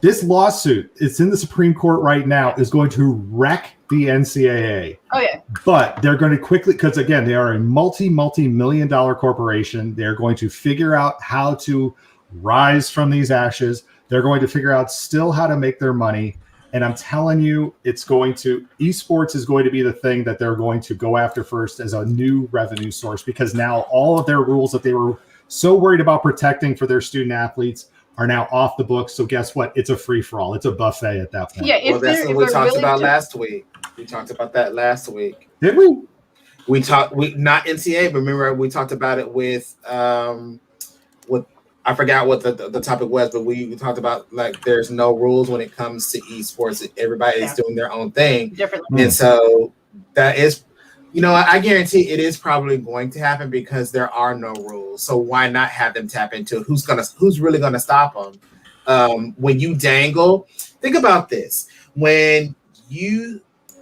this lawsuit, it's in the Supreme Court right now, is going to wreck the NCAA. Oh, yeah. But they're going to quickly, because again, they are a multi-million dollar corporation. They're going to figure out how to rise from these ashes. They're going to figure out still how to make their money. And I'm telling you, esports is going to be the thing that they're going to go after first as a new revenue source, because now all of their rules that they were so worried about protecting for their student athletes are now off the books. So guess what? It's a free-for-all. It's a buffet at that point. Yeah, that's what we talked about last week. We talked about that last week. Did we? We not NCAA, but remember we talked about it with I forgot what the topic was, but we talked about like there's no rules when it comes to esports. Everybody is doing their own thing differently. And so that is, I guarantee it is probably going to happen because there are no rules. So why not have them tap into it? Who's really gonna stop them? When you dangle, think about this. When you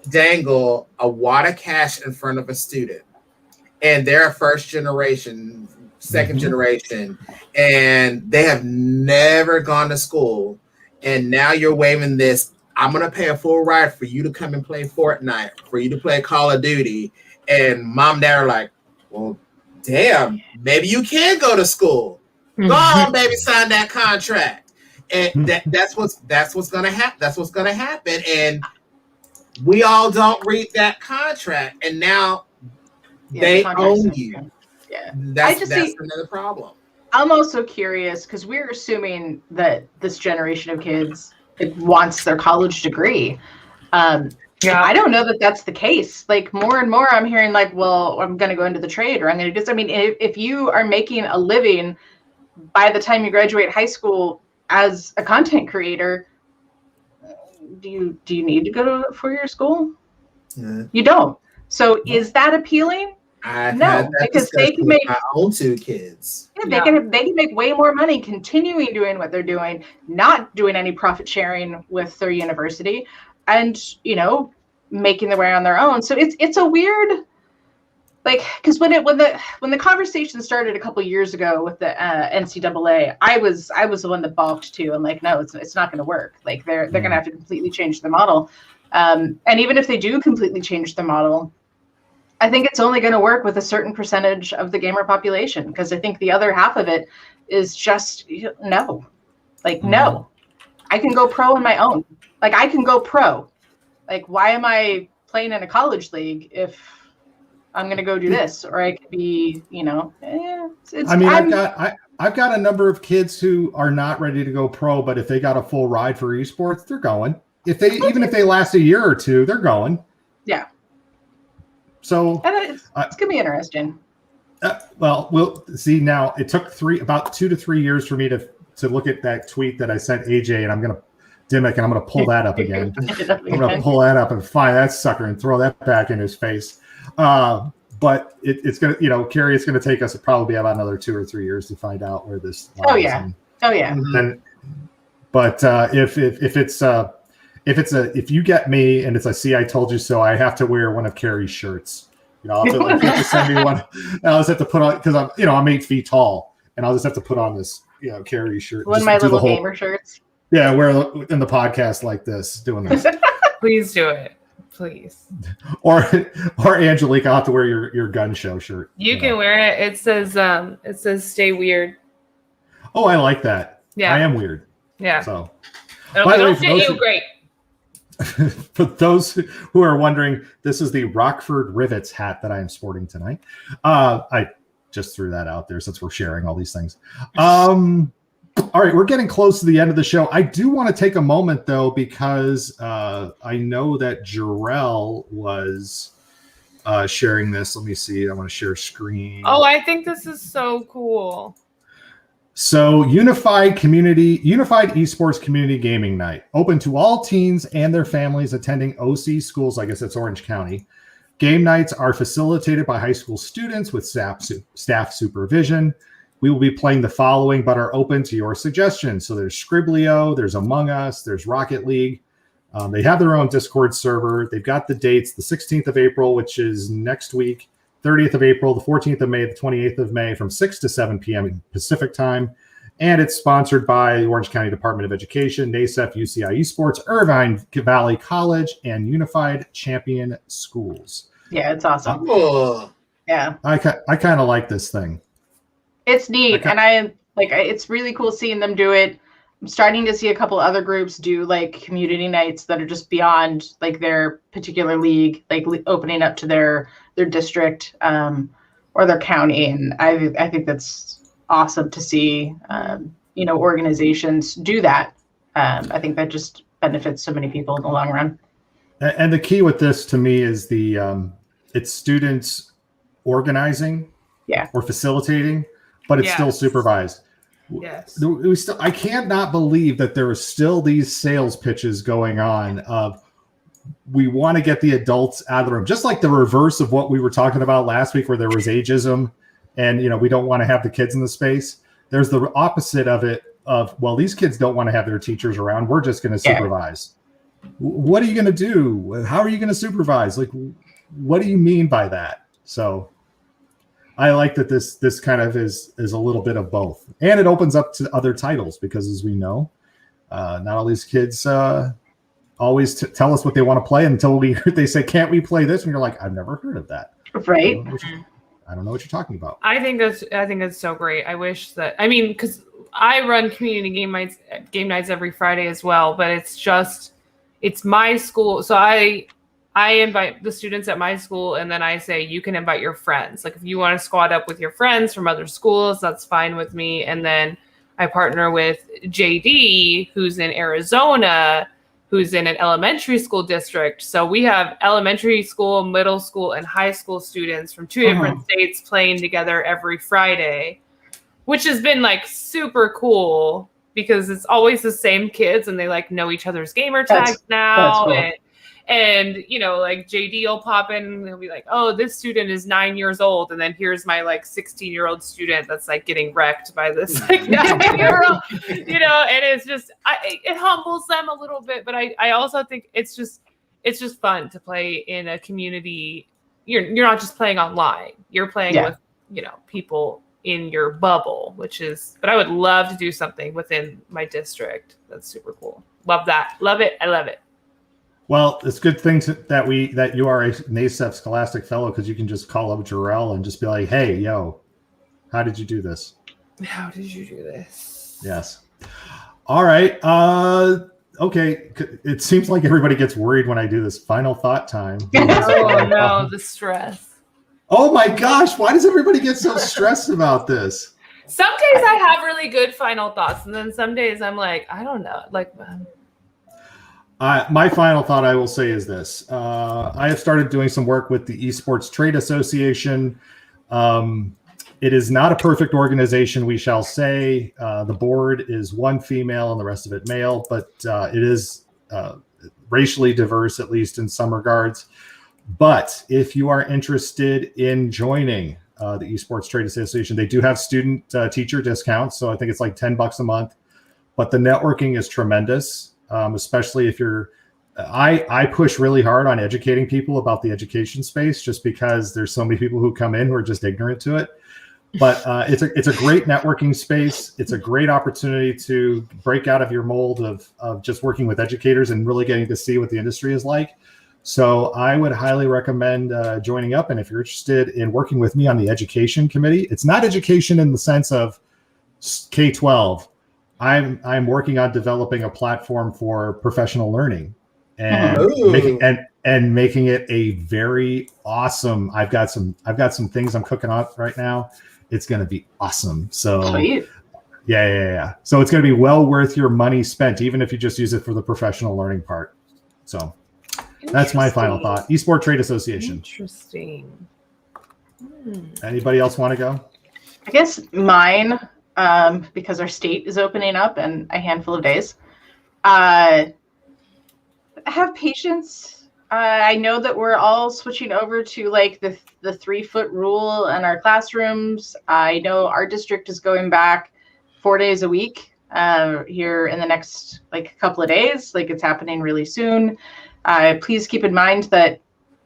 dangle a wad of cash in front of a student and they're first generation, second generation, and they have never gone to school, and now you're waving this, I'm gonna pay a full ride for you to come and play Fortnite, for you to play Call of Duty, and mom and dad are like, well, damn, maybe you can go to school. Go on, baby, sign that contract. And that's what's gonna happen. That's what's gonna happen. And we all don't read that contract, and now they own you. Yeah, that's another problem. I'm also curious because we're assuming that this generation of kids wants their college degree. I don't know that that's the case. Like more and more, I'm hearing like, well, I'm going to go into the trade, or I'm going to do. I mean, if you are making a living by the time you graduate high school as a content creator, do you need to go to a 4-year school? Yeah. You don't. So is that appealing? No, because they can make my own 2 kids. Yeah, they can make way more money continuing doing what they're doing, not doing any profit sharing with their university, and making their way on their own. So it's a weird, like, because when the conversation started a couple of years ago with the NCAA, I was the one that balked too. I'm like, no, it's not going to work. Like they're going to have to completely change the model, and even if they do completely change the model, I think it's only going to work with a certain percentage of the gamer population, because I think the other half of it is just no. Like, no, I can go pro on my own. Like, I can go pro. Like, why am I playing in a college league if I'm going to go do this? Or I could be, I've got a number of kids who are not ready to go pro, but if they got a full ride for esports, they're going. Even if they last a year or two, they're going. Yeah. So it's going to be interesting. Well, we'll see. Now it took about 2 to 3 years for me to look at that tweet that I sent AJ, and I'm going to pull that up again. I'm going to pull that up and find that sucker and throw that back in his face. But it's going to, Carrie, it's going to take us probably about another 2 or 3 years to find out where this lies. Oh yeah. Then, but if you get me and it's a "see I told you so," I have to wear one of Carrie's shirts. I'll have to send me one. I'll just have to put on, because I'm 8 feet tall, and I'll just have to put on this Carrie shirt. One of my little gamer shirts. Yeah, wear in the podcast like this, doing this. Please do it, please. Or Angelique, I'll have to wear your gun show shirt. You can wear it. It says "Stay weird." Oh, I like that. Yeah, I am weird. Yeah. So, it'll fit you great. For those who are wondering, this is the Rockford Rivets hat that I am sporting tonight. I just threw that out there since we're sharing all these things. All right, we're getting close to the end of the show. I do want to take a moment, though, because I know that Jarrell was sharing this. Let me see. I want to share screen. Oh, I think this is so cool. So Unified Esports Community Gaming Night, open to all teens and their families attending OC schools. I guess that's Orange County. Game nights are facilitated by high school students with staff supervision. We will be playing the following, but are open to your suggestions. So there's Scriblio, there's Among Us, there's Rocket League. They have their own Discord server. They've got the dates, the 16th of April, which is next week, 30th of April, the 14th of May, the 28th of May from 6 to 7 p.m. Pacific time. And it's sponsored by the Orange County Department of Education, NASEF, UCI Esports, Irvine Valley College, and Unified Champion Schools. Yeah, it's awesome. Cool. Yeah. I kind of like this thing. It's neat, and it's really cool seeing them do it. I'm starting to see a couple other groups do like community nights that are just beyond like their particular league, like opening up to their district or their county, and I think that's awesome to see. Organizations do that. I think that just benefits so many people in the long run. And the key with this to me is it's students organizing, or facilitating, but it's still supervised. Yes. I can't not believe that there are still these sales pitches going on of we want to get the adults out of the room, just like the reverse of what we were talking about last week, where there was ageism and we don't want to have the kids in the space. There's the opposite of it of, well, these kids don't want to have their teachers around. We're just going to supervise. What are you going to do? How are you going to supervise? Like, what do you mean by that? So I like that this kind of is a little bit of both, and it opens up to other titles because, as we know, not all these kids always tell us what they want to play until they say, "Can't we play this?" And you're like, "I've never heard of that." Right. I don't know what you're talking about. I think it's so great. I wish that because I run community game nights every Friday as well, but it's my school, so I invite the students at my school, and then I say, you can invite your friends. Like if you want to squad up with your friends from other schools, that's fine with me. And then I partner with JD, who's in Arizona, who's in an elementary school district. So we have elementary school, middle school, and high school students from two different states playing together every Friday, which has been like super cool because it's always the same kids and they like know each other's gamer tags now. That's cool. And like JD will pop in and he'll be like, oh, this student is 9 years old. And then here's my like 16-year-old student that's like getting wrecked by this like 9-year-old, and it's just, it humbles them a little bit. But I also think it's just fun to play in a community. You're not just playing online. You're playing with, people in your bubble, but I would love to do something within my district. That's super cool. Love that. Love it. I love it. Well, it's a good thing that you are a NASEF Scholastic Fellow, because you can just call up Jarrell and just be like, hey, yo, how did you do this? How did you do this? Yes. All right. Okay. It seems like everybody gets worried when I do this final thought time. Oh, no, the stress. Oh, my gosh. Why does everybody get so stressed about this? Some days I have really good final thoughts, and then some days I'm like, I don't know. Like, my final thought I will say is this. I have started doing some work with the Esports Trade Association. It is not a perfect organization, we shall say. The board is one female and the rest of it male, but it is racially diverse, at least in some regards. But if you are interested in joining the Esports Trade Association, they do have student teacher discounts. So I think it's like $10 a month. But the networking is tremendous. Especially if I push really hard on educating people about the education space, just because there's so many people who come in who are just ignorant to it. But it's a great networking space. It's a great opportunity to break out of your mold of just working with educators and really getting to see what the industry is like. So I would highly recommend joining up. And if you're interested in working with me on the education committee, it's not education in the sense of K-12. I'm working on developing a platform for professional learning and making it a very awesome. I've got some things I'm cooking up right now. It's going to be awesome. So Sweet. Yeah. So it's going to be well worth your money spent, even if you just use it for the professional learning part. So that's my final thought. Esports Trade Association. Interesting. Anybody else want to go? I guess mine, because our state is opening up in a handful of days. Have patience. I know that we're all switching over to like the 3-foot rule in our classrooms. I know our district is going back 4 days a week here in the next like couple of days. Like it's happening really soon. Please keep in mind that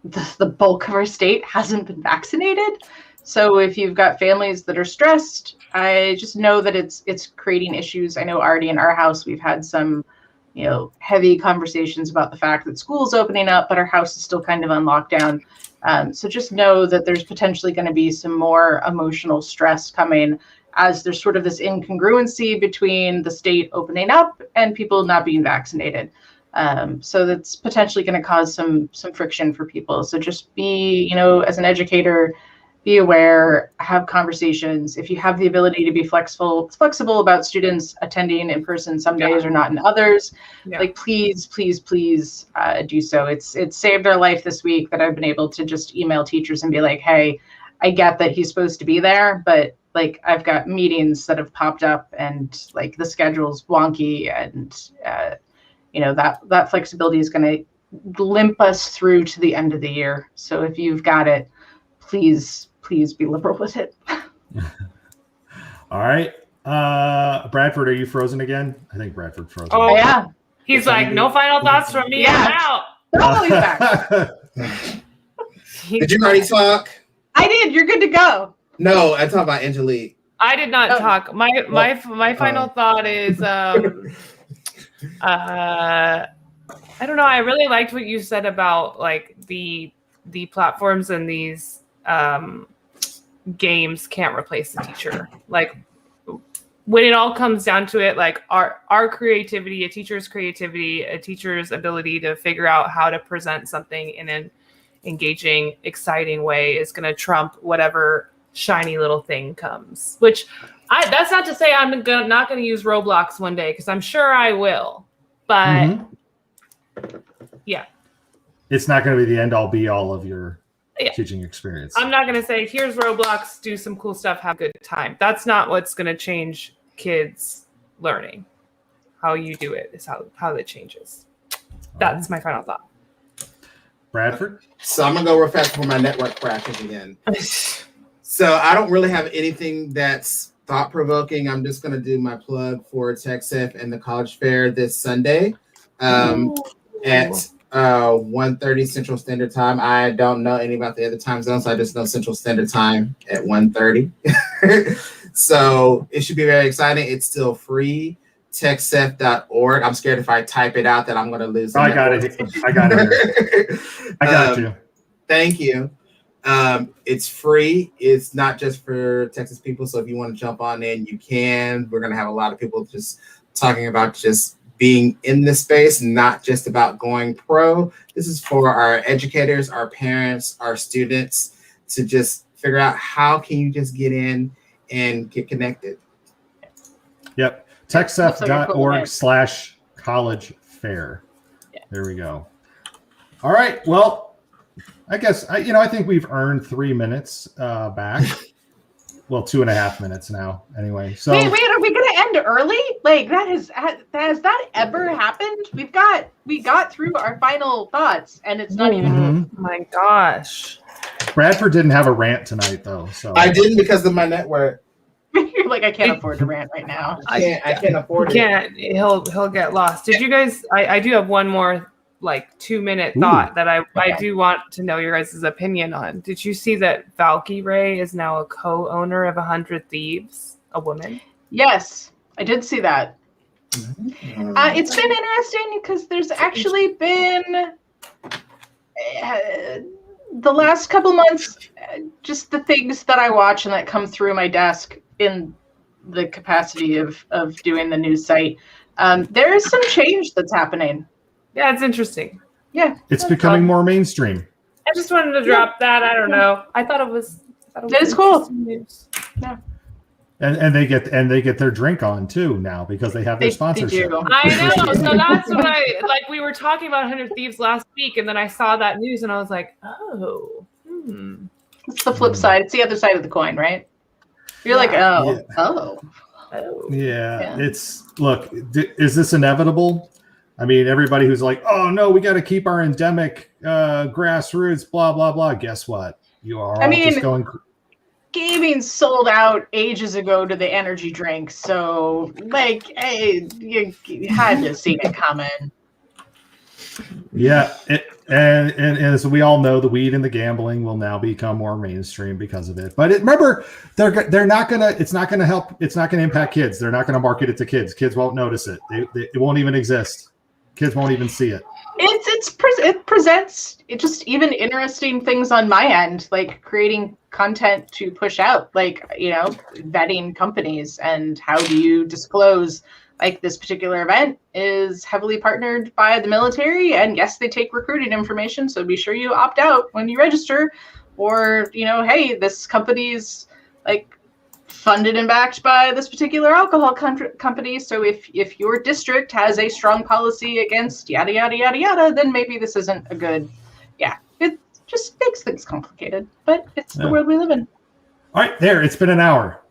the bulk of our state hasn't been vaccinated. So if you've got families that are stressed, I just know that it's creating issues. I know already in our house we've had some heavy conversations about the fact that school's opening up, but our house is still kind of on lockdown. So just know that there's potentially going to be some more emotional stress coming as there's sort of this incongruency between the state opening up and people not being vaccinated. So that's potentially going to cause some friction for people. So just be, as an educator, be aware, have conversations. If you have the ability to be flexible about students attending in person some days or not in others, like please do so. It's saved our life this week that I've been able to just email teachers and be like, hey, I get that he's supposed to be there, but like I've got meetings that have popped up and like the schedule's wonky, and that flexibility is going to limp us through to the end of the year. So if you've got it, please be liberal with it. All right. Bradford, are you frozen again? I think Bradford's frozen. Oh, yeah. He's like, no final thoughts from me. Yeah. I'm out. Oh, he's back. Did you already talk? I did. You're good to go. No, I talked about Angelique. I did not talk. My final thought is I don't know. I really liked what you said about like the platforms and these games can't replace the teacher. Like when it all comes down to it, like our creativity, a teacher's creativity, a teacher's ability to figure out how to present something in an engaging, exciting way is going to trump whatever shiny little thing comes. Which that's not to say I'm not going to use Roblox one day, because I'm sure I will. But yeah, it's not going to be the end all be all of your teaching experience. I'm not going to say, here's Roblox, do some cool stuff, have a good time. That's not what's going to change kids learning. How you do it is how that changes. That's my final thought. Bradford? So I'm going to go real fast for my network crashes again. So I don't really have anything that's thought-provoking. I'm just going to do my plug for TechSef and the College Fair this Sunday at 1:30 Central Standard Time. I don't know any about the other time zones, so I just know Central Standard Time at 1:30. So it should be very exciting. It's still free. TechSef.org. I'm scared if I type it out that I'm going to lose. I got it. I got you. Thank you. It's free. It's not just for Texas people. So if you want to jump on in, you can. We're going to have a lot of people just talking about just being in this space, not just about going pro. This is for our educators, our parents, our students to just figure out how can you just get in and get connected. Yep. TechSef.org/college fair. There we go. All right. Well, I guess I think we've earned 3 minutes back. Well, 2.5 minutes now. Anyway, so wait, are we going to end early? Like has that ever happened? We got through our final thoughts, and it's not even. Oh my gosh. Bradford didn't have a rant tonight, though. So I didn't because of my network. You're like, I can't afford to rant right now. I can't afford it. He'll get lost. Did you guys? I do have one more like 2-minute thought that I do want to know your guys' opinion on. Did you see that Valkyrae is now a co-owner of 100 Thieves, a woman? Yes, I did see that. It's been interesting because there's actually been the last couple months, just the things that I watch and that come through my desk in the capacity of doing the news site. There is some change that's happening. Yeah, it's interesting. Yeah. It's becoming more mainstream. I just wanted to drop that. I don't know. I thought it was it's cool. News. Yeah. And they get their drink on too now because they have their sponsorship. I know. So that's what we were talking about 100 Thieves last week, and then I saw that news and I was like, oh. It's the flip side. It's the other side of the coin, right? You're like, Yeah. It's look, is this inevitable? I mean, everybody who's like, oh no, we got to keep our endemic grassroots, blah, blah, blah. Guess what? You are all just going. Gaming sold out ages ago to the energy drinks. So, like, hey, you had to see it coming. Yeah. And as we all know, the weed and the gambling will now become more mainstream because of it. But remember, they're not going to, it's not going to help. It's not going to impact kids. They're not going to market it to kids. Kids won't notice it. It won't even exist. Kids won't even see it. It presents just even interesting things on my end, like creating content to push out, like, vetting companies and how do you disclose, like, this particular event is heavily partnered by the military, and yes, they take recruiting information, so be sure you opt out when you register, or, hey, this company's like funded and backed by this particular alcohol company. So if your district has a strong policy against yada, yada, yada, yada, then maybe this isn't a good, it just makes things complicated, but it's the world we live in. All right, there, it's been an hour.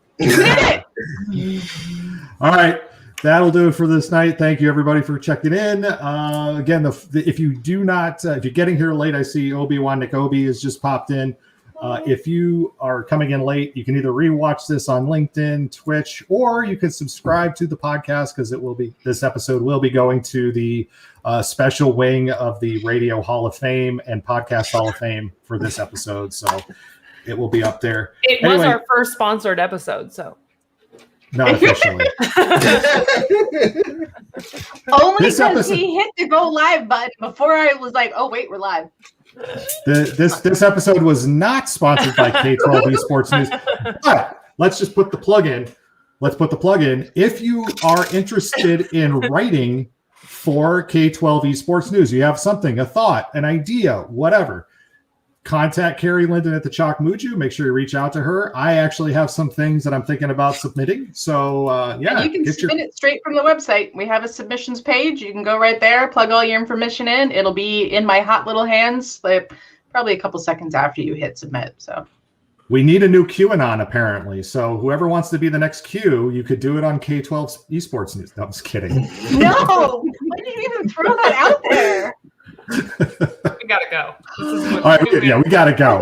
All right, that'll do it for this night. Thank you everybody for checking in. Again, if you do not, if you're getting here late, I see Obi-Wan Nikobi has just popped in. If you are coming in late, you can either rewatch this on LinkedIn, Twitch, or you can subscribe to the podcast because this episode will be going to the special wing of the Radio Hall of Fame and Podcast Hall of Fame for this episode. So it will be up there. It was our first sponsored episode, so. Not officially. Only because he hit the go live button before I was like, oh, wait, we're live. This episode was not sponsored by K12 Esports News, but let's just put the plug in. Let's put the plug in. If you are interested in writing for K12 Esports News, you have something, a thought, an idea, whatever, contact Carrie Linden at the Chalk Muju. Make sure you reach out to her. I actually have some things that I'm thinking about submitting. So, and you can submit it straight from the website. We have a submissions page. You can go right there, plug all your information in. It'll be in my hot little hands, like, probably a couple seconds after you hit submit. So we need a new QAnon, apparently. So whoever wants to be the next Q, you could do it on K12 Esports News. No, I'm just kidding. No, why did you even throw that out there? We gotta go. All right, we gotta go.